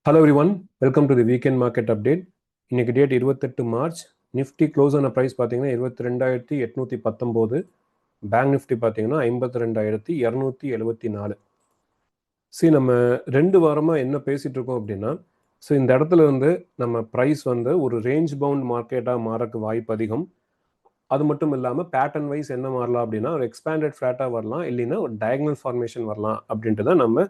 Hello everyone, welcome to the weekend market update. இன்னைக்கு date 28 March. Nifty close ஆன price பார்த்தீங்கன்னா 22,819. Bank Nifty பார்த்தீங்கன்னா 52,274. நம்ம 2 வாரமாக என்ன பேசிகிட்டு இருக்கோம் அப்படின்னா, இந்த இடத்துல வந்து நம்ம ப்ரைஸ் வந்து ஒரு ரேஞ்ச் பவுண்ட் மார்க்கெட்டாக மாறக்கு வாய்ப்பு அதிகம். அது மட்டும் இல்லாமல் பேட்டர்ன் வைஸ் என்ன மாறலாம் அப்படின்னா, ஒரு எக்ஸ்பேண்டட் ஃப்ளாட்டாக வரலாம், இல்லைன்னா ஒரு டயக்னல் ஃபார்மேஷன் வரலாம் அப்படின்ட்டு தான் நம்ம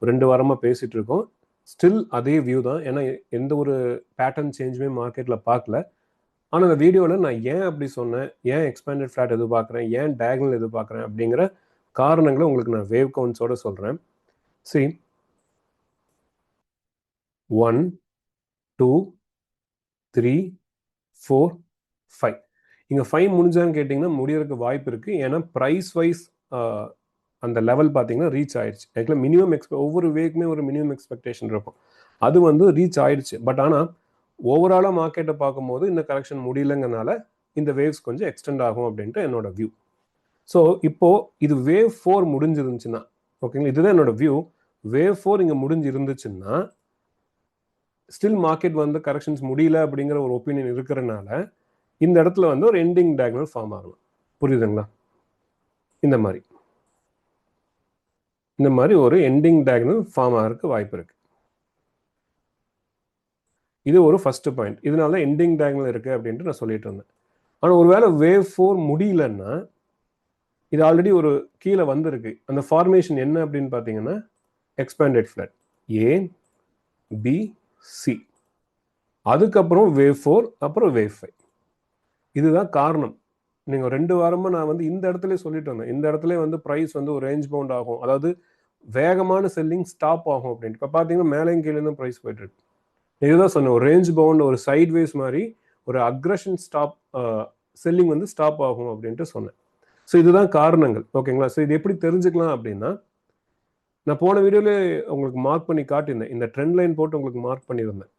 2 வாரமாக பேசிகிட்டு இருக்கோம். ஸ்டில் அதே வியூ தான். ஏன்னா எந்த ஒரு பேட்டர்ன் சேஞ்சுமே மார்க்கெட்டில் பார்க்கல. ஆனால் அந்த வீடியோவில் நான் ஏன் அப்படி சொன்னேன், ஏன் எக்ஸ்பேண்டட் ஃப்ளாட் எதிர்பார்க்குறேன், ஏன் டயகனல் எதிர்பார்க்குறேன் அப்படிங்கிற காரணங்களை உங்களுக்கு நான் வேவ் கவுண்ட்ஸோட சொல்கிறேன். 1 2 3 4 5. இங்கே 5 முடிஞ்சான்னு கேட்டிங்கன்னா முடியறதுக்கு வாய்ப்பு இருக்குது. ஏன்னா ப்ரைஸ் வைஸ் அந்த லெவல் பார்த்தீங்கன்னா ரீச் ஆயிடுச்சு. ஆக்சுவலாக மினிமம் ஒவ்வொரு வேக்குமே ஒரு மினிமம் எக்ஸ்பெக்டேஷன் இருக்கும். அது வந்து ரீச் ஆயிடுச்சு. பட் ஆனால் ஓவராலாக மார்க்கெட்டை பார்க்கும்போது இந்த கரெக்ஷன் முடியலங்கிறனால இந்த வேவ்ஸ் கொஞ்சம் எக்ஸ்டெண்ட் ஆகும் அப்படின்ட்டு என்னோட வியூ. ஸோ இப்போ இது வேவ் 4 முடிஞ்சிருந்துச்சுன்னா, ஓகேங்களா, இதுதான் என்னோட வியூ. வேவ் 4 இங்கே முடிஞ்சிருந்துச்சுன்னா ஸ்டில் மார்க்கெட் வந்து கரெக்ஷன்ஸ் முடியல அப்படிங்கிற ஒரு ஒப்பீனியன் இருக்கிறனால இந்த இடத்துல வந்து ஒரு எண்டிங் டயகனல் ஃபார்ம் ஆகலாம். புரியுதுங்களா? இந்த மாதிரி ஒரு எண்டிங் டயகனல் ஃபார்ம் ஆகிறதுக்கு வாய்ப்பு இருக்கு. இது ஒரு ஃபர்ஸ்ட் பாயிண்ட். இதனால எண்டிங் டயகனல் இருக்கு அப்படின்ட்டு நான் சொல்லிட்டு இருந்தேன். ஆனால் ஒருவேளை வேவ் 4 முடியலன்னா, இது ஆல்ரெடி ஒரு கீழே வந்திருக்கு. அந்த ஃபார்மேஷன் என்ன அப்படின்னு பார்த்தீங்கன்னா expanded flat A B C, அதுக்கப்புறம் வேவ் 4, அப்புறம் வேவ் 5. இதுதான் காரணம். நீங்கள் 2 வாரமாக நான் வந்து இந்த இடத்துல சொல்லிட்டு வந்தேன். இந்த இடத்துல வந்து ப்ரைஸ் வந்து ஒரு ரேஞ்ச் பவுண்ட் ஆகும், அதாவது வேகமான செல்லிங் ஸ்டாப் ஆகும் அப்படின்ட்டு. இப்போ பார்த்தீங்கன்னா மேலேயும் கீழே தான் ப்ரைஸ் போயிட்டு இருக்கு. இதுதான் சொன்னேன், ஒரு ரேஞ்ச் பவுண்ட், ஒரு சைட்வேஸ் மாதிரி ஒரு அக்ரஷன் ஸ்டாப் செல்லிங் வந்து ஸ்டாப் ஆகும் அப்படின்ட்டு சொன்னேன். ஸோ இதுதான் காரணங்கள். ஓகேங்களா? ஸோ இது எப்படி தெரிஞ்சுக்கலாம் அப்படின்னா, நான் போன வீடியோல உங்களுக்கு மார்க் பண்ணி காட்டியிருந்தேன். இந்த ட்ரெண்ட் லைன் போட்டு உங்களுக்கு மார்க் பண்ணியிருந்தேன்.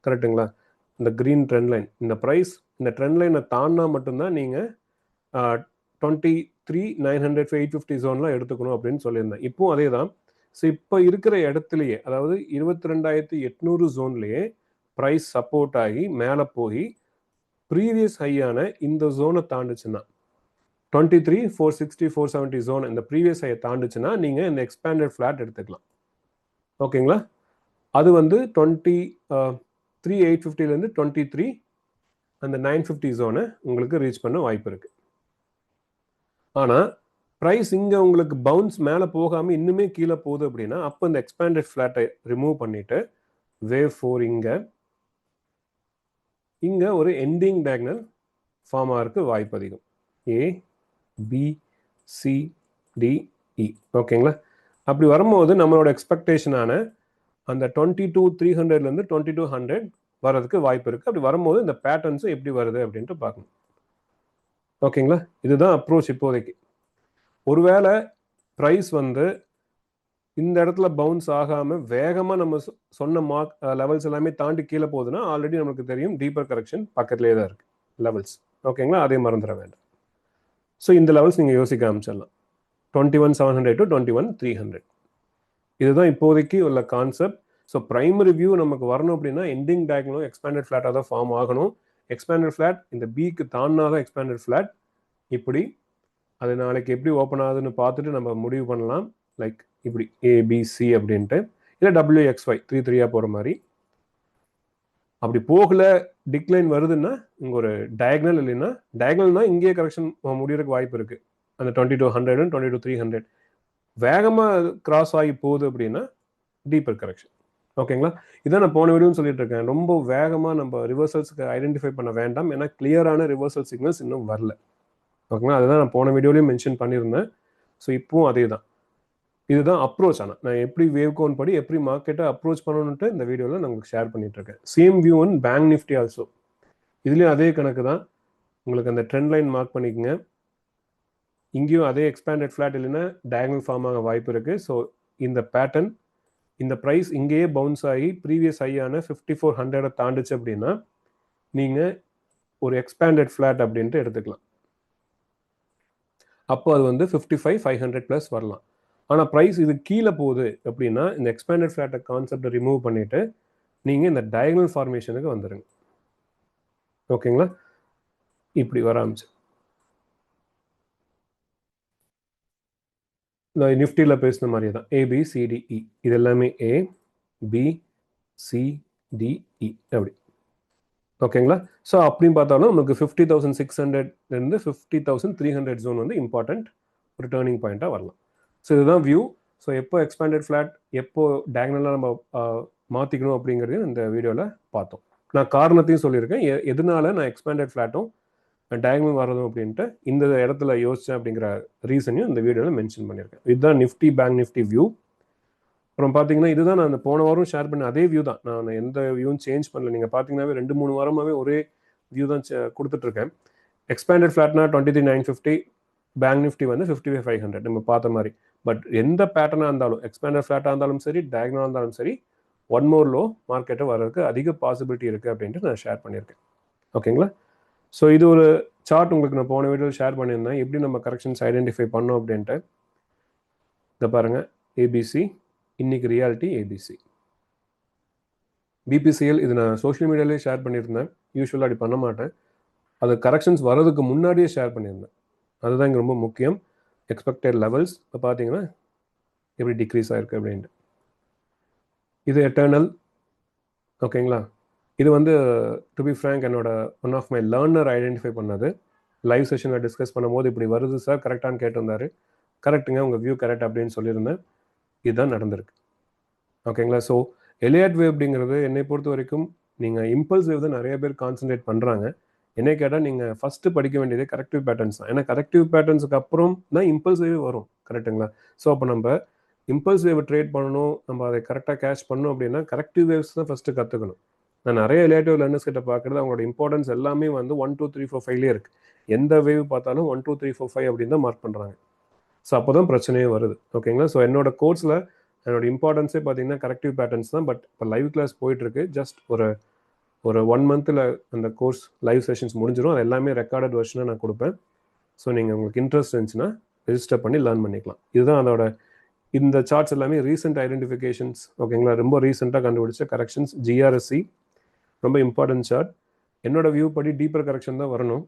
கரெக்டுங்களா? இந்த கிரீன் ட்ரெண்ட் லைன், இந்த ப்ரைஸ் இந்த ட்ரெண்ட் லைனை தாண்டினா மட்டும்தான் நீங்கள் 23,900 850 ஜோன்லாம் எடுத்துக்கணும் அப்படின்னு சொல்லியிருந்தேன். இப்போவும் அதே தான். ஸோ இப்போ இருக்கிற இடத்துலையே, அதாவது 22,800 ஜோன்லேயே ப்ரைஸ் சப்போர்ட் ஆகி மேலே போய் ப்ரீவியஸ் ஹையான இந்த ஜோனை தாண்டுச்சுன்னா, 23,460 470 ஜோன், இந்த ப்ரீவியஸ் ஹையை தாண்டுச்சுன்னா நீங்கள் இந்த எக்ஸ்பேண்டட் ஃப்ளாட் எடுத்துக்கலாம். ஓகேங்களா? அது வந்து 23,850லேருந்து 23 அந்த 950 ஜோனை உங்களுக்கு ரீச் பண்ண வாய்ப்பு இருக்கு. ஆனால் ப்ரைஸ் இங்கே உங்களுக்கு பவுன்ஸ் மேலே போகாமல் இன்னுமே கீழே போகுது அப்படின்னா, அப்போ இந்த எக்ஸ்பேண்டட் ஃப்ளாட்டை ரிமூவ் பண்ணிட்டு வேவ் 4 இங்கே ஒரு எண்டிங் டயகனல் ஃபார்ம் ஆகிறதுக்கு வாய்ப்பு அதிகம். ஏ பி சி டி இ. ஓகேங்களா? அப்படி வரும்போது நம்மளோட எக்ஸ்பெக்டேஷனான அந்த 22,300லேருந்து 2200 வர்றதுக்கு வாய்ப்பு இருக்குது. அப்படி வரும்போது இந்த பேட்டர்ன்ஸும் எப்படி வருது அப்படின்ட்டு பார்க்கணும். ஓகேங்களா? இதுதான் அப்ரோச் இப்போதைக்கு. ஒருவேளை ப்ரைஸ் வந்து இந்த இடத்துல பவுன்ஸ் ஆகாமல் வேகமாக நம்ம சொன்ன மார்க் லெவல்ஸ் எல்லாமே தாண்டி கீழே போகுதுன்னா, ஆல்ரெடி நமக்கு தெரியும் டீப்பர் கரெக்ஷன் பக்கத்துலேயே தான் இருக்குது லெவல்ஸ். ஓகேங்களா? அதே மறந்துட வேண்டாம். ஸோ இந்த லெவல்ஸ் நீங்கள் யோசிக்க ஆரம்பிச்சிடலாம். 21,700 to 21,300. இதுதான் இப்போதைக்கு உள்ள கான்செப்ட். ஸோ பிரைமரி வியூ நமக்கு வரணும் அப்படின்னா எண்டிங் டயகனலும் எக்ஸ்பேண்டட் ஃப்ளாட்டாக தான் ஃபார்ம் ஆகணும். எக்ஸ்பேண்டட் ஃப்ளாட் இந்த பிக்கு தாண்டினா தான் எக்ஸ்பேண்டட் ஃப்ளாட். இப்படி அது நாளைக்கு எப்படி ஓப்பன் ஆகுதுன்னு பார்த்துட்டு நம்ம முடிவு பண்ணலாம். லைக் இப்படி ஏபிசி அப்படின்ட்டு, இல்லை WXY 3-3 போகிற மாதிரி. அப்படி போகல, டிக்ளைன் வருதுன்னா இங்கே ஒரு டயகனல், இல்லைன்னா டயகனல்னா இங்கேயே கரெக்ஷன் முடியறதுக்கு வாய்ப்பு இருக்குது. அந்த 2200 22,300 வேகமாக கிராஸ் ஆகி போகுது அப்படின்னா டீப்பர் கரெக்ஷன். ஓகேங்களா? இதான் நான் போன வீடியோன்னு சொல்லிட்டு இருக்கேன். ரொம்ப வேகமாக நம்ம ரிவர்சல்ஸுக்கு ஐடென்டிஃபை பண்ண வேண்டாம். ஏன்னா கிளியரான ரிவர்சல் சிக்னல்ஸ் இன்னும் வரல. ஓகேங்களா? அதுதான் நான் போன வீடியோலையும் மென்ஷன் பண்ணியிருந்தேன். ஸோ இப்போவும் அதே தான். இதுதான் அப்ரோச். ஆனால் நான் எப்படி வேவ் கவுண்ட் படி எப்படி மார்க்கெட்டை அப்ரோச் பண்ணணுன்ட்டு இந்த வீடியோவில் நான் உங்களுக்கு ஷேர் பண்ணிட்டு இருக்கேன். சேம் வியூ இன் பேங்க் நிஃப்டி ஆல்சோ. இதுலேயும் அதே கணக்கு தான். உங்களுக்கு அந்த ட்ரெண்ட் லைன் மார்க் பண்ணிக்கங்க. இங்கேயும் அதே எக்ஸ்பேண்டட் ஃப்ளாட் இல்லைன்னா டயகனல் ஃபார்ம் ஆக வாய்ப்பு இருக்குது. ஸோ இந்த பேட்டர்ன், இந்த ப்ரைஸ் இங்கேயே பவுன்ஸ் ஆகி ப்ரீவியஸ் ஹையான 5400 தாண்டுச்சு அப்படின்னா நீங்கள் ஒரு எக்ஸ்பேண்டட் ஃப்ளாட் அப்படின்ட்டு எடுத்துக்கலாம். அப்போ அது வந்து 55,500 ப்ளஸ் வரலாம். ஆனால் ப்ரைஸ் இது கீழே போகுது அப்படின்னா இந்த எக்ஸ்பேண்டட் ஃப்ளாட்டை கான்செப்டை ரிமூவ் பண்ணிவிட்டு நீங்கள் இந்த டயகனல் ஃபார்மேஷனுக்கு வந்துடுங்க. ஓகேங்களா? இப்படி வர ஆரம்பிச்சு இந்த நிஃப்டியில் பேசின மாதிரியே தான் ABCDE இது எல்லாமே ABCDE அப்படி. ஓகேங்களா? ஸோ அப்படின்னு பார்த்தாலும் நமக்கு 50,600 50,300 ஜோன் வந்து இம்பார்ட்டன்ட் ஒரு டேர்னிங் பாயிண்ட்டாக வரலாம். ஸோ இதுதான் வியூ. ஸோ எப்போ எக்ஸ்பேண்டட் ஃப்ளாட் எப்போ டயகனலாக நம்ம மாற்றிக்கணும் அப்படிங்கிறதையும் இந்த வீடியோவில் பார்த்தோம். நான் காரணத்தையும் சொல்லியிருக்கேன் எதனால நான் எக்ஸ்பேண்டட் ஃப்ளாட்டும் டயகனல் வரதும் அப்படின்ட்டு இந்த இடத்துல யோசித்தேன் அப்படிங்கிற ரீசனையும் இந்த வீடியோவில் மென்ஷன் பண்ணியிருக்கேன். இதுதான் நிஃப்டி பேங்க் நிஃப்டி வியூ. அப்புறம் பார்த்தீங்கன்னா இதுதான் நான் போன வாரம் ஷேர் பண்ண அதே வியூ தான். நான் எந்த வியூவும் சேஞ்ச் பண்ணல. நீங்கள் பார்த்தீங்கன்னாவே 2-3 வாரமாகவே ஒரே வியூ தான் கொடுத்துட்ருக்கேன். எக்ஸ்பேண்டட் ஃப்ளாட்னா 23,950, பேங்க் நிஃப்டி வந்து 55,500 நம்ம பார்த்த மாதிரி. பட் எந்த பேட்டர்னாக இருந்தாலும் எக்ஸ்பேண்டட் ஃப்ளாட்டாக இருந்தாலும் சரி டயகனலாக இருந்தாலும் சரி ஒன் மோர் லோ மார்க்கெட்டை வர்றதுக்கு அதிக பாசிபிலிட்டி இருக்குது அப்படின்ட்டு நான் ஷேர் பண்ணியிருக்கேன். ஓகேங்களா? ஸோ இது ஒரு சார்ட் உங்களுக்கு நான் போன வீடியோவில் ஷேர் பண்ணியிருந்தேன் எப்படி நம்ம கரெக்ஷன்ஸ் ஐடென்டிஃபை பண்ணோம் அப்படின்ட்டு. இதை பாருங்கள், ABC இன்னைக்கு ரியாலிட்டி ABC. BPCL இது நான் சோஷியல் மீடியாலேயே ஷேர் பண்ணியிருந்தேன். யூஸ்வலாக அப்படி பண்ண மாட்டேன். அது கரெக்ஷன்ஸ் வர்றதுக்கு முன்னாடியே ஷேர் பண்ணியிருந்தேன். அதுதான் இங்கே ரொம்ப முக்கியம். எக்ஸ்பெக்டட் லெவல்ஸ் இப்போ பார்த்தீங்கன்னா எப்படி டிக்ரீஸ் ஆகிருக்கு அப்படின்ட்டு. இது எட்டர்னல். ஓகேங்களா? இது வந்து டு பி ஃப்ரேங்க் என்னோட one of my learner identify பண்ணது. லைவ் செஷனில் டிஸ்கஸ் பண்ணும்போது இப்படி வருது சார் கரெக்டானு கேட்டிருந்தாரு. கரெக்டுங்க, உங்கள் வியூ கரெக்ட் அப்படின்னு சொல்லியிருந்தேன். இதுதான் நடந்திருக்கு. ஓகேங்களா? ஸோ எலியட் வேவ் அப்படிங்கிறது என்னை பொறுத்த வரைக்கும் நீங்கள் இம்பல்ஸ் வேவ் தான் நிறைய பேர் கான்சன்ட்ரேட் பண்ணுறாங்க. என்னை கேட்டால் நீங்கள் ஃபஸ்ட்டு படிக்க வேண்டியது கரெக்டிவ் பேட்டர்ன்ஸ் தான். ஏன்னா கரெக்டிவ் பேட்டர்ன்ஸுக்கு அப்புறம் தான் இம்பல்ஸ் வேவ் வரும். கரெக்டுங்களா? ஸோ அப்போ நம்ம இம்பல்ஸ் வேவ் ட்ரேட் பண்ணணும், நம்ம அதை கரெக்டாக கேஷ் பண்ணணும் அப்படின்னா கரெக்டிவ் வேவ்ஸ் தான் ஃபஸ்ட்டு கற்றுக்கணும். நான் நிறைய ரிலேட்டிவ் லேர்னர்ஸ் கிட்ட பார்க்குறது அவங்களோட இம்பார்ட்டன்ஸ் எல்லாமே வந்து 1 2 3 4 5லேயே இருக்குது. எந்த வேவ் பார்த்தாலும் 1 2 3 4 5 அப்படின்னு தான் மார்க் பண்ணுறாங்க. ஸோ அப்போ தான் பிரச்சனையே வருது. ஓகேங்களா? ஸோ என்னோட கோர்ஸில் என்னோட இம்பார்ட்டன்ஸே பார்த்தீங்கன்னா கரெக்டிவ் பேட்டர்ன்ஸ் தான். பட் இப்போ லைவ் கிளாஸ் போயிட்டுருக்கு. ஜஸ்ட் ஒரு 1 மந்த்தில் அந்த கோர்ஸ் லைவ் செஷன்ஸ் முடிஞ்சிடும். அது எல்லாமே ரெக்கார்டட் வெர்ஷனாக நான் கொடுப்பேன். ஸோ நீங்கள் உங்களுக்கு இன்ட்ரெஸ்ட் இருந்துச்சுன்னா ரெஜிஸ்டர் பண்ணி லேர்ன் பண்ணிக்கலாம். இதுதான் அதோட இந்த சார்ட்ஸ் எல்லாமே ரீசெண்ட் ஐடென்டிஃபிகேஷன்ஸ். ஓகேங்களா? ரொம்ப ரீசெண்டாக கண்டுபிடிச்ச கரெக்ஷன்ஸ். GRSC ரொம்ப இம்பார்ட்டன்ட் சார்ட். என்னோட வியூ படி டீப்பர் கரெக்ஷன் தான் வரணும்.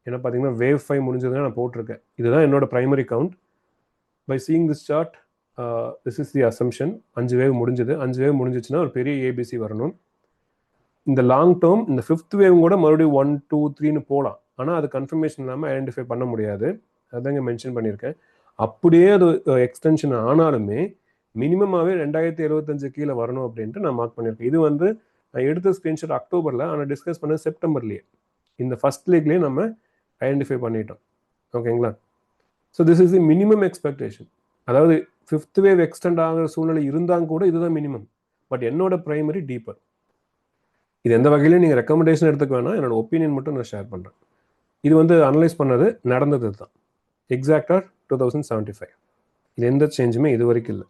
ஏன்னா பார்த்தீங்கன்னா வேவ் 5 முடிஞ்சதுன்னா நான் போட்டிருக்கேன். இதுதான் என்னோட primary count. By seeing this chart this is the assumption. 5 wave முடிஞ்சது. 5 வேவ் முடிஞ்சிச்சுன்னா ஒரு பெரிய ABC வரணும். இந்த லாங் டேர்ம் இந்த 5th வேவ் கூட மறுபடியும் 1 2 3ன்னு போகலாம். ஆனால் அது கன்ஃபர்மேஷன் இல்லாமல் ஐடென்டிஃபை பண்ண முடியாது. அதாங்க மென்ஷன் பண்ணியிருக்கேன். அப்படியே அது எக்ஸ்டென்ஷன் ஆனாலுமே மினிமமாகவே 2075 கீழே வரணும் அப்படின்ட்டு நான் மார்க் பண்ணியிருக்கேன். இது வந்து நான் எடுத்த ஸ்க்ரீன்ஷாட் அக்டோபரில், ஆனால் டிஸ்கஸ் பண்ண செப்டம்பர்லேயே. இந்த ஃபர்ஸ்ட் லீக்லேயே நம்ம ஐடென்டிஃபை பண்ணிட்டோம். ஓகேங்களா? So this is the minimum expectation. அதாவது 5th வேவ் எக்ஸ்டெண்ட் ஆகிற சூழ்நிலை இருந்தாங்க கூட இதுதான் மினிமம். பட் என்னோட ப்ரைமரி டீப்பர். இது எந்த வகையிலையும் நீங்கள் ரெக்கமெண்டேஷன் எடுத்துக்க வேணாம். என்னோட ஒப்பீனியன் மட்டும் நான் ஷேர் பண்ணுறேன். இது வந்து அனலைஸ் பண்ணது நடந்தது தான். எக்ஸாக்டாக 2075. இது எந்த சேஞ்சுமே இது வரைக்கும் இல்லை.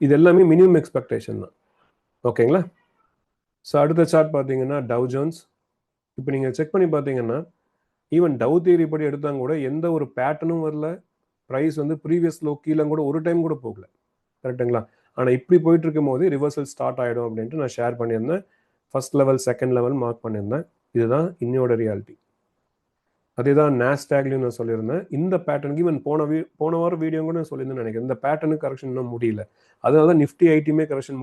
இது எல்லாமே மினிமம் எக்ஸ்பெக்டேஷன் தான். ஓகேங்களா? ஸோ அடுத்த சார்ட் பார்த்தீங்கன்னா டவ் ஜோன்ஸ். இப்போ நீங்கள் செக் பண்ணி பார்த்தீங்கன்னா ஈவன் டவ் தியரி படி எடுத்தாங்க கூட எந்த ஒரு பேட்டர்னும் வரல. ப்ரைஸ் வந்து ப்ரீவியஸ் லோ கீழே கூட ஒரு டைம் கூட போகல. கரெக்டுங்களா? ஆனால் இப்படி போயிட்டு இருக்கும் போது ரிவர்சல் ஸ்டார்ட் ஆகிடும் அப்படின்ட்டு நான் ஷேர் பண்ணியிருந்தேன். First level second level mark பண்ணியிருந்தேன். இதுதான் இன்னையோட ரியாலிட்டி. அதே தான் நாஸ்டாக்லையும் நான் சொல்லியிருந்தேன். இந்த பேட்டர்னுக்கு ஈவன் போன வாரம் வீடியோ கூட நான் சொல்லியிருந்தேன் நினைக்கிறேன். இந்த பேட்டர்னுக்கு கரெக்ஷன் இன்னும் முடியல. அதனால தான் நிஃப்டி ஐடியுமே கரெக்ஷன்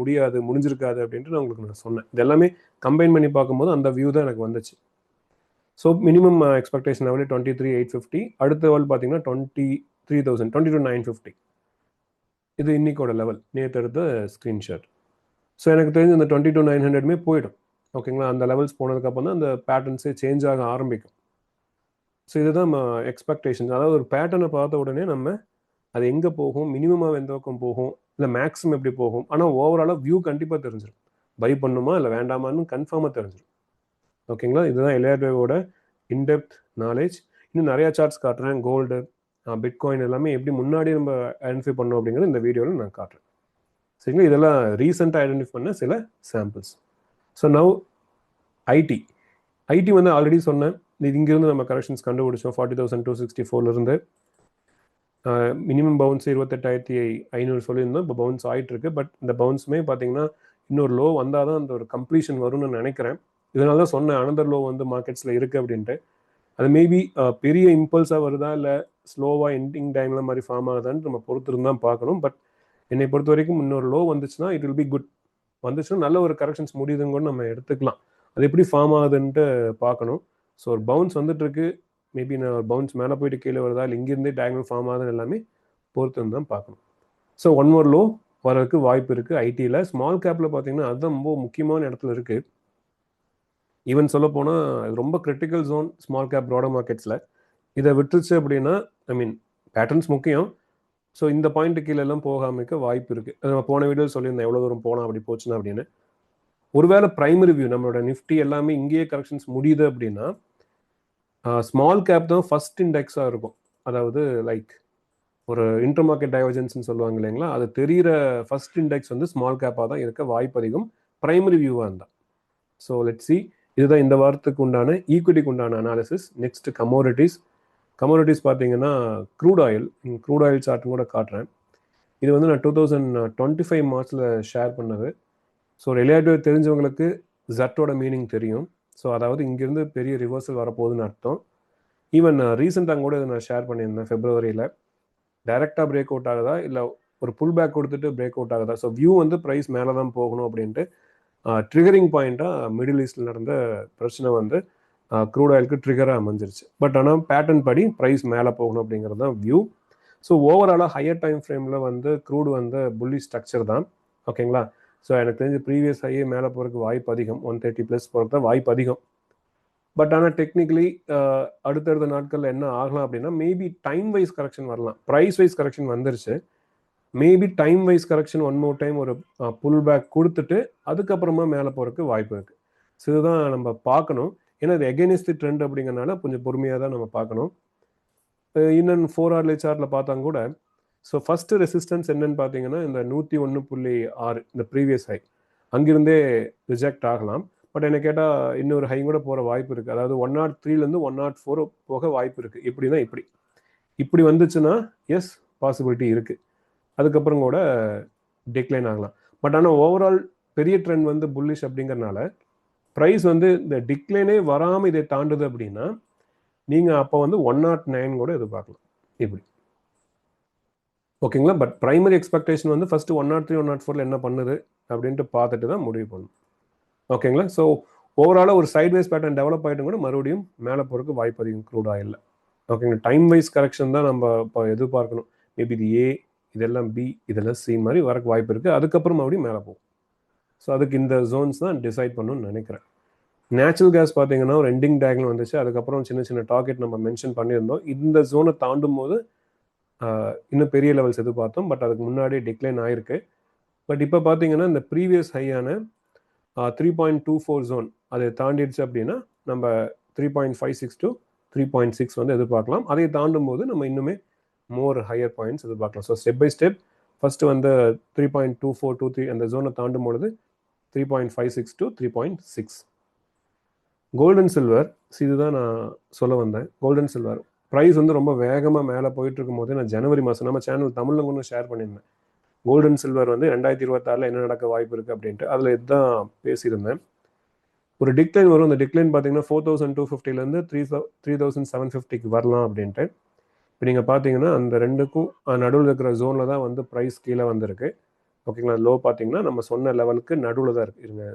முடிஞ்சிருக்காது அப்படின்ட்டு நான் உங்களுக்கு நான் சொன்னேன். இது எல்லாமே கம்பைன் பண்ணி பார்க்கும்போது அந்த வியூ தான் எனக்கு வந்துச்சு. ஸோ மினிமம் எக்ஸ்பெக்டேஷன் லெவலே 23,850. அடுத்த லெவல் பார்த்தீங்கன்னா 23,000 22,950. இது இன்னைக்கோட லெவல், நேற்று எடுத்த ஸ்க்ரீன்ஷாட். ஸோ எனக்கு தெரிஞ்சு இந்த 22,900மே போயிடும். ஓகேங்களா? அந்த லெவல்ஸ் போனதுக்கப்புறம் தான் அந்த பேட்டர்ன்ஸே சேஞ்ச் ஆக ஆரம்பிக்கும். ஸோ இதுதான் எக்ஸ்பெக்டேஷன். அதாவது ஒரு பேட்டர்னை பார்த்த உடனே நம்ம அது எங்கே போகும், மினிமமாக எந்த பக்கம் போகும், இல்லை மேக்ஸிமம் எப்படி போகும், ஆனால் ஓவராலாக வியூ கண்டிப்பாக தெரிஞ்சிடும். பை பண்ணுமா இல்லை வேண்டாமான்னு கன்ஃபார்மாக தெரிஞ்சிடும். ஓகேங்களா? இதுதான் எலியட் வேவோட இன்டெப்த் நாலேஜ். இன்னும் நிறையா சார்ட்ஸ் காட்டுறேன். கோல்டு, பிட்காயின் எல்லாமே எப்படி முன்னாடி நம்ம ஐடென்டிஃபை பண்ணோம் அப்படிங்கிறது இந்த வீடியோவில் நான் காட்டுறேன். சரிங்களா? இதெல்லாம் ரீசெண்டாக ஐடென்டிஃபை பண்ண சில சாம்பிள்ஸ். ஸோ நவ் ஐடி வந்து ஆல்ரெடி சொன்னேன். இது இங்கிருந்து நம்ம கரெக்ஷன்ஸ் கண்டுபிடிச்சோம். 40,264 மினிமம் பவுன்ஸ் 28,500 சொல்லியிருந்தோம். இப்போ பவுன்ஸ் ஆகிட்டு இருக்கு. பட் இந்த பவுன்ஸுமே பார்த்தீங்கன்னா இன்னொரு லோ வந்தால் தான் அந்த ஒரு கம்ப்ளீஷன் வரும்னு நினைக்கிறேன். இதனால தான் சொன்னேன் அனதர் லோ வந்து மார்க்கெட்ஸில் இருக்குது அப்படின்ட்டு. அது மேபி பெரிய இம்பல்ஸாக வருதா இல்லை ஸ்லோவாக எண்டிங் டைமில் மாதிரி ஃபார்ம் ஆகுதான்னு நம்ம பொறுத்திருந்து தான் பார்க்கணும். பட் என்னை பொறுத்த வரைக்கும் இன்னொரு லோ வந்துச்சுன்னா இட் வில் பி குட். வந்துச்சுன்னா நல்ல ஒரு கரெக்ஷன்ஸ் முடியுதுன்னு கூட நம்ம எடுத்துக்கலாம். அது எப்படி ஃபார்ம் ஆகுதுன்ட்டு பார்க்கணும். ஸோ ஒரு பவுன்ஸ் வந்துட்டு இருக்கு, மேபி நான் ஒரு பவுன்ஸ் மேலே போயிட்டு கீழே வருதா இல்லை இங்கேருந்தே டயகனல் ஃபார்ம் ஆகுதுன்னு எல்லாமே பொறுத்து தான் பார்க்கணும். ஸோ ஒன் மோர் லோ வரதுக்கு வாய்ப்பு இருக்குது ஐடியில். ஸ்மால் கேப்பில் பார்த்தீங்கன்னா அதுதான் ரொம்ப முக்கியமான இடத்துல இருக்குது. ஈவன் சொல்ல போனால் அது ரொம்ப critical zone small gap broader மார்க்கெட்ஸில். இதை விட்டுருச்சு அப்படின்னா ஐ மீன் பேட்டர்ன்ஸ் முக்கியம். ஸோ இந்த பாயிண்ட் கீழே எல்லாம் போகாமக்க வாய்ப்பு இருக்குது. நம்ம போன வீடியோ சொல்லியிருந்தேன் எவ்வளோ தூரம் போகலாம் அப்படி போச்சுன்னா அப்படின்னு. ஒருவேளை பிரைமரி வியூ நம்மளோட நிஃப்டி எல்லாமே இங்கேயே கரெக்ஷன்ஸ் முடியுது அப்படின்னா ஸ்மால் கேப் தான் ஃபர்ஸ்ட் இண்டெக்ஸாக இருக்கும். அதாவது லைக் ஒரு இன்டர் மார்க்கெட் டைவர்ஜென்ஸ்னு சொல்லுவாங்க இல்லைங்களா, அது தெரிகிற ஃபர்ஸ்ட் இண்டெக்ஸ் வந்து ஸ்மால் கேப்பாக தான் இருக்க வாய்ப்பு அதிகம் பிரைமரி வியூவாக இருந்தால். ஸோ லெட் சி, இதுதான் இந்த வாரத்துக்கு உண்டான ஈக்விட்டிக்கு உண்டான அனாலிசிஸ். நெக்ஸ்ட் கமோடிட்டிஸ் பார்த்தீங்கன்னா க்ரூட் ஆயில் சார்ட்டும் கூட காட்டுறேன். இது வந்து நான் 2025 மார்ச்சில் ஷேர் பண்ணது. ஸோ ரிலேட்டிவ் தெரிஞ்சவங்களுக்கு ஜட்டோட மீனிங் தெரியும். ஸோ அதாவது இங்கேருந்து பெரிய ரிவர்சல் வரப்போகுதுன்னு அர்த்தம். ஈவன் ரீசெண்டாக கூட இதை நான் ஷேர் பண்ணியிருந்தேன் ஃபெப்ரவரியில். டைரெக்டாக பிரேக் அவுட் ஆகுதா இல்லை ஒரு புல் பேக் கொடுத்துட்டு பிரேக் அவுட் ஆகுதா. ஸோ வியூ வந்து ப்ரைஸ் மேலே தான் போகணும் அப்படின்ட்டு ட்ரிகரிங் பாயிண்ட்டாக மிடில் ஈஸ்டில் நடந்த பிரச்சனை வந்து க்ரூட் ஆயிலுக்கு ட்ரிகராக அமைஞ்சிருச்சு. பட் ஆனால் பேட்டர்ன் படி ப்ரைஸ் மேலே போகணும் அப்படிங்கிறது தான் வியூ. ஸோ ஓவராலாக ஹையர் டைம் ஃப்ரேமில் வந்து க்ரூட் வந்து புல்லி ஸ்ட்ரக்சர் தான். ஓகேங்களா. ஸோ எனக்கு தெரிஞ்சு ப்ரீவியஸ் ஹையே மேலே போகிறதுக்கு வாய்ப்பு அதிகம், 130+ போகிறத வாய்ப்பு அதிகம். பட் ஆனால் டெக்னிக்கலி அடுத்தடுத்த நாட்களில் என்ன ஆகலாம் அப்படின்னா மேபி டைம் வைஸ் கரெக்ஷன் வரலாம். ப்ரைஸ் வைஸ் கரெக்ஷன் வந்துருச்சு, maybe time wise correction one more time ஒரு புல் பேக் கொடுத்துட்டு அதுக்கப்புறமா மேலே போகிறதுக்கு வாய்ப்பு இருக்குது. ஸோ இதுதான் நம்ம பார்க்கணும். ஏன்னா இது எகெனிஸ்ட் ட்ரெண்ட் அப்படிங்கிறனால கொஞ்சம் பொறுமையாக தான் நம்ம பார்க்கணும். இன்னும் 4 hourly சார்ட்டில் பார்த்தா கூட ஸோ ஃபஸ்ட்டு ரெசிஸ்டன்ஸ் என்னன்னு பார்த்தீங்கன்னா இந்த 101.6 இந்த ப்ரீவியஸ் ஹை அங்கிருந்தே ரிஜெக்ட் ஆகலாம். பட் என்ன கேட்டால் இன்னொரு ஹை கூட போகிற வாய்ப்பு இருக்குது. அதாவது 103லேருந்து 104 போக வாய்ப்பு இருக்குது. எப்படின்னா இப்படி வந்துச்சுன்னா எஸ் பாசிபிலிட்டி இருக்குது, அதுக்கப்புறம் கூட டிக்ளைன் ஆகலாம். பட் ஆனால் ஓவரால் பெரிய ட்ரெண்ட் வந்து புல்லிஷ் அப்படிங்கிறனால ப்ரைஸ் வந்து இந்த டிக்ளைனே வராமல் இதை தாண்டுது அப்படின்னா நீங்கள் அப்போ வந்து 109 கூட எதிர்பார்க்கலாம் இப்படி. ஓகேங்களா. பட் ப்ரைமரி எக்ஸ்பெக்டேஷன் வந்து ஃபஸ்ட்டு 103, 104 என்ன பண்ணுது அப்படின்ட்டு பார்த்துட்டு தான் முடிவு பண்ணணும். ஓகேங்களா. ஸோ ஓவராலாக ஒரு சைட்வைஸ் பேட்டர்ன் டெவலப் ஆகிட்டும் கூட மறுபடியும் மேலே போகிறதுக்கு வாய்ப்பு அதிகம் க்ரூட் ஆயிலில். ஓகேங்களா. டைம் வைஸ் கரெக்ஷன் தான் நம்ம இப்போ எதிர்பார்க்கணும். மேபி இது ஏ, இதெல்லாம் பி, இதெல்லாம் சி மாதிரி வரக்கு வாய்ப்பு இருக்குது. அதுக்கப்புறம் மறுபடியும் மேலே போகும். ஸோ அதுக்கு இந்த ஜோன்ஸ் தான் டிசைட் பண்ணணும்னு நினைக்கிறேன். நேச்சுரல் கேஸ் பார்த்தீங்கன்னா ஒரு எண்டிங் டயகனல் வந்துச்சு, அதுக்கப்புறம் சின்ன டார்கெட் நம்ம மென்ஷன் பண்ணியிருந்தோம். இந்த ஜோனை தாண்டும் போது இன்னும் பெரிய லெவல்ஸ் எதிர்பார்த்தோம். பட் அதுக்கு முன்னாடி டிக்ளைன் ஆயிருக்கு. பட் இப்போ பார்த்தீங்கன்னா இந்த ப்ரீவியஸ் ஹையான 3.24 ஜோன் அதை தாண்டிடுச்சு அப்படின்னா நம்ம 3.56 to 3.6 வந்து எதிர்பார்க்கலாம். அதை தாண்டும் போது நம்ம இன்னுமே மோர் ஹையர் பாயிண்ட்ஸ் எதிர்பார்க்கலாம். So step by step first வந்து 3.2423 அந்த ஜோனை தாண்டும் பொழுது 3.56 to 3.6. கோல்டன் சில்வர், இதுதான் நான் சொல்ல வந்தேன். கோல்டன் சில்வர் ப்ரைஸ் வந்து ரொம்ப வேகமாக மேலே போயிட்டு இருக்கும் போது நான் ஜனவரி மாதம் நம்ம சேனல் தமிழில் ஒன்று ஷேர் பண்ணியிருந்தேன். கோல்டன் சில்வர் வந்து 2026 என்ன நடக்க வாய்ப்பு இருக்குது அப்படின்ட்டு. அதில் இதுதான் பேசியிருந்தேன். ஒரு டிக்ளைன் வரும். அந்த டிக்ளைன் பார்த்தீங்கன்னா 4250லேருந்து 3750க்கு வரலாம் அப்படின்ட்டு. இப்போ நீங்கள் பார்த்தீங்கன்னா அந்த ரெண்டுக்கும் நடுவில் இருக்கிற ஜோனில் தான் வந்து ப்ரைஸ் கீழே வந்திருக்கு. ஓகேங்களா. லோ பார்த்தீங்கன்னா நம்ம சொன்ன லெவலுக்கு நடுவில் தான் இருக்குது. இருங்க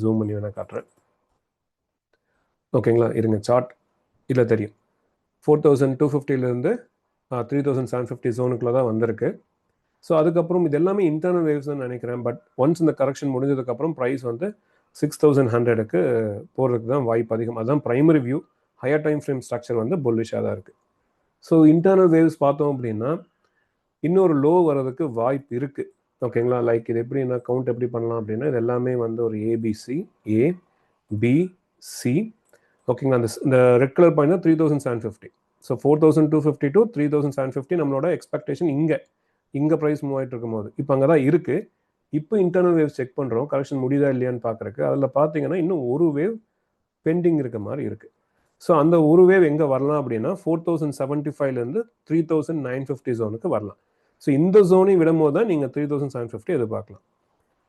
ஜூம் பண்ணி வேணால் காட்டுறேன். ஓகேங்களா. இருங்க சார்ட் இல்லை தெரியும். 4250லேருந்து 3750 ஜோனுக்குள்ளே தான் வந்திருக்கு. ஸோ அதுக்கப்புறம் இது எல்லாமே இன்டர்னல் வேவ்ஸ்ன்னு நினைக்கிறேன். பட் ஒன்ஸ் இந்த கரெக்ஷன் முடிஞ்சதுக்கப்புறம் ப்ரைஸ் வந்து 6100க்கு போகிறதுக்கு தான் வாய்ப்பு அதிகம். அதுதான் primary view. Higher time frame structure வந்து புல்லிஷாக தான் இருக்குது. ஸோ இன்டர்னல் வேவ்ஸ் பார்த்தோம் அப்படின்னா இன்னொரு லோ வர்றதுக்கு வாய்ப்பு இருக்குது. ஓகேங்களா. லைக் இது எப்படி நான் கவுண்ட் எப்படி பண்ணலாம் அப்படின்னா இது எல்லாமே வந்து ஒரு ஏபிசி, ஏ பி சி. ஓகேங்களா. இந்த ரெட் கலர் பாயிண்ட் தான் 3750. ஸோ 4250 to 3750 நம்மளோட எக்ஸ்பெக்டேஷன் இங்கே ப்ரைஸ் மூவ் ஆகிட்டு இருக்கும் போது இப்போ அங்கே தான் இருக்குது. இப்போ இன்டர்னல் வேவ் செக் பண்ணுறோம் கரெக்ஷன் முடியுதா இல்லையான்னு பார்க்குறக்கு. அதில் பார்த்தீங்கன்னா இன்னும் ஒரு வேவ் பெண்டிங் இருக்க மாதிரி இருக்குது. ஸோ அந்த ஒரு வேவ் எங்கே வரலாம் அப்படின்னா 4075லேருந்து 3950 ஜோனுக்கு வரலாம். ஸோ இந்த ஜோனை விடும் போது தான் நீங்கள் 3750 எதிர்பார்க்கலாம்.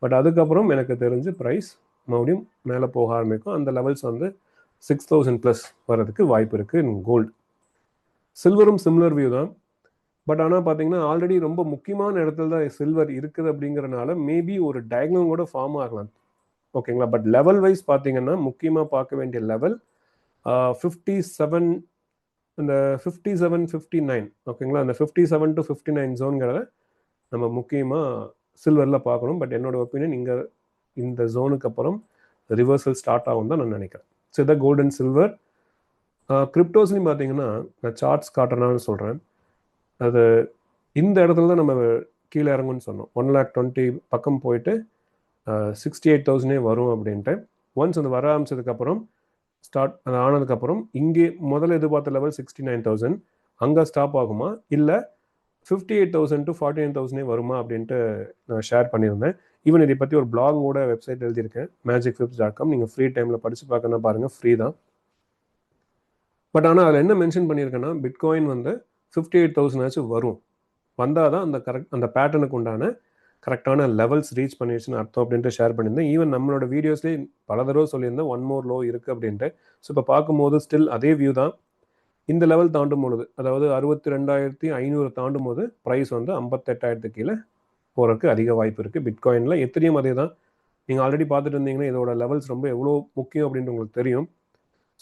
பட் அதுக்கப்புறம் எனக்கு தெரிஞ்சு ப்ரைஸ் மறுபடியும் மேலே போக ஆரம்பிக்கும். அந்த லெவல்ஸ் வந்து 6000 ப்ளஸ் வர்றதுக்கு வாய்ப்பு இருக்குது கோல்டு. சில்வரும் சிமிலர் வியூ தான். பட் ஆனால் பார்த்தீங்கன்னா ஆல்ரெடி ரொம்ப முக்கியமான இடத்துல தான் சில்வர் இருக்குது அப்படிங்கிறனால மேபி ஒரு டயக்னல் கூட ஃபார்ம் ஆகலாம். ஓகேங்களா? பட் லெவல் வைஸ் பார்த்தீங்கன்னா முக்கியமாக பார்க்க வேண்டிய லெவல் 57, இந்த 57, 59 ஓகேங்களா? அந்த 57 to 59 ஜோன்கிறத நம்ம முக்கியமாக சில்வரில் பார்க்கணும். பட் என்னோட ஒப்பீனியன் இங்கே இந்த ஜோனுக்கு அப்புறம் ரிவர்சல் ஸ்டார்ட் ஆகும் தான் நான் நினைக்கிறேன். ஸோ இதை கோல்டு அண்ட் சில்வர். கிரிப்டோஸ்லையும் பார்த்தீங்கன்னா நான் சார்ட்ஸ் காட்டுறேன்னு சொல்கிறேன். அது இந்த இடத்துல தான் நம்ம கீழே இறங்குன்னு சொன்னோம். 1,20,000 பக்கம் போயிட்டு 68,000 வரும் அப்படின்ட்டு. ஒன்ஸ் அது வர ஆரம்பிச்சதுக்கப்புறம் ஸ்டார்ட் அது ஆனதுக்கப்புறம் இங்கே முதல்ல எதிர்பார்த்த லெவல் 69,000 அங்கே ஸ்டாப் ஆகுமா, இல்லை 58,000 to 49,000 வருமா அப்படின்ட்டு நான் ஷேர் பண்ணியிருந்தேன். ஈவன் இதை பற்றி ஒரு பிளாகோட வெப்சைட் எழுதியிருக்கேன், magicflips.com. நீங்கள் ஃப்ரீ டைமில் படித்து பார்க்கணும்னா பாருங்கள், ஃப்ரீ தான். பட் ஆனால் அதில் என்ன மென்ஷன் பண்ணியிருக்கேன்னா பிட்காயின் வந்து 58,000 வரும், வந்தால் தான் அந்த பேட்டர்னுக்கு உண்டான கரெக்டான லெவல்ஸ் ரீச் பண்ணிடுச்சுன்னு அர்த்தம் அப்படின்ட்டு ஷேர் பண்ணியிருந்தேன். ஈவன் நம்மளோட வீடியோஸ்லேயே பல தடவை சொல்லியிருந்தேன் 1 more low இருக்குது அப்படின்ட்டு. ஸோ இப்போ பார்க்கும்போது ஸ்டில் அதே வியூ தான். இந்த லெவல் தாண்டும் பொழுது, அதாவது 62,500 தாண்டும் போது ப்ரைஸ் வந்து 58,000 கீழே போகிறதுக்கு அதிக வாய்ப்பு இருக்குது. பிட்காயினில் எத்தனையும் அதே தான். நீங்கள் ஆல்ரெடி பார்த்துட்டு இருந்தீங்கன்னா இதோட லெவல்ஸ் ரொம்ப எவ்வளோ முக்கியம் அப்படின்ட்டு உங்களுக்கு தெரியும்.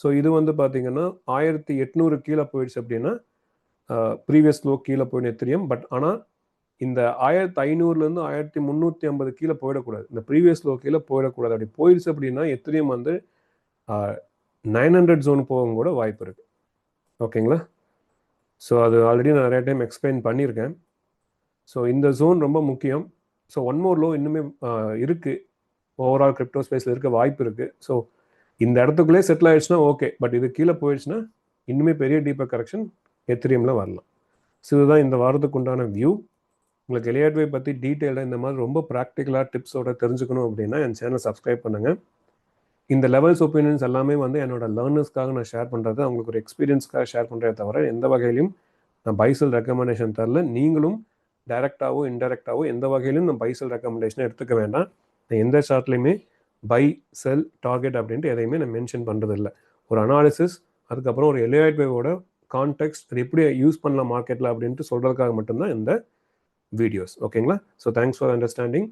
ஸோ இது வந்து பார்த்தீங்கன்னா 1800 கீழே போயிடுச்சு அப்படின்னா ப்ரீவியஸ் லோ கீழே போயிடும் எத்திரியம். பட் ஆனால் இந்த 1500லேருந்து 1350 கீழே போயிடக்கூடாது, இந்த ப்ரீவியஸ் லோ கீழே போயிடக்கூடாது. அப்படி போயிடுச்சு அப்படின்னா எத்திரியம் வந்து 900 ஜோன் போகும் கூட வாய்ப்பு இருக்குது. ஓகேங்களா? ஸோ அது ஆல்ரெடி நான் நிறைய டைம் எக்ஸ்பிளைன் பண்ணியிருக்கேன். ஸோ இந்த ஜோன் ரொம்ப முக்கியம். ஸோ 1 more low இன்னுமே இருக்குது, ஓவரால் கிரிப்டோ ஸ்பேஸில் இருக்க வாய்ப்பு இருக்குது. ஸோ இந்த இடத்துக்குள்ளே செட்டில் ஆயிடுச்சுன்னா ஓகே, பட் இது கீழே போயிடுச்சுன்னா இன்னுமே பெரிய டீப்பர் கரெக்ஷன் எத்திரியமில் வரலாம். ஸோ இதுதான் இந்த வாரத்துக்கு உண்டான வியூ. உங்களுக்கு எலியாட்வே பற்றி டீட்டெயிலாக இந்த மாதிரி ரொம்ப ப்ராக்டிக்கலாக டிப்ஸோட தெரிஞ்சுக்கணும் அப்படின்னா என் சேனல் சப்ஸ்கிரைப் பண்ணுங்கள். இந்த லெவல்ஸ் ஒப்பீனியன்ஸ் எல்லாமே வந்து என்னோட லேர்னர்ஸ்க்காக நான் ஷேர் பண்ணுறது, அவங்களுக்கு ஒரு எக்ஸ்பீரியன்ஸ்க்காக ஷேர் பண்ணுறதை தவிர எந்த வகையிலும் நான் பைசல் ரெக்கமெண்டேஷன் தரல. நீங்களும் டைரெக்டாகவோ இன்டைரக்டாகவோ எந்த வகையிலும் நான் பைசல் ரெக்கமெண்டேஷனை எடுத்துக்க வேண்டாம். நான் எந்த சார்ட்லையுமே பை செல் டார்கெட் அப்படின்ட்டு எதையுமே நான் மென்ஷன் பண்ணுறது இல்லை. ஒரு அனாலிசிஸ், அதுக்கப்புறம் ஒரு எலியாட்வேவோட கான்டெக்ஸ்ட், அது எப்படி யூஸ் பண்ணலாம் மார்க்கெட்டில் அப்படின்ட்டு சொல்கிறதுக்காக மட்டும்தான் இந்த வீடியோஸ். ஓகேங்களா? So thanks for understanding.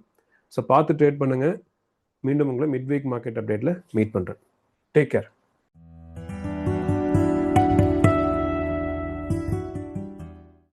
So பார்த்து ட்ரேட் பண்ணுங்கள். மீண்டும் உங்களை மிட் வீக் மார்க்கெட் அப்டேட்டில் மீட் பண்ணுறேன். Take care.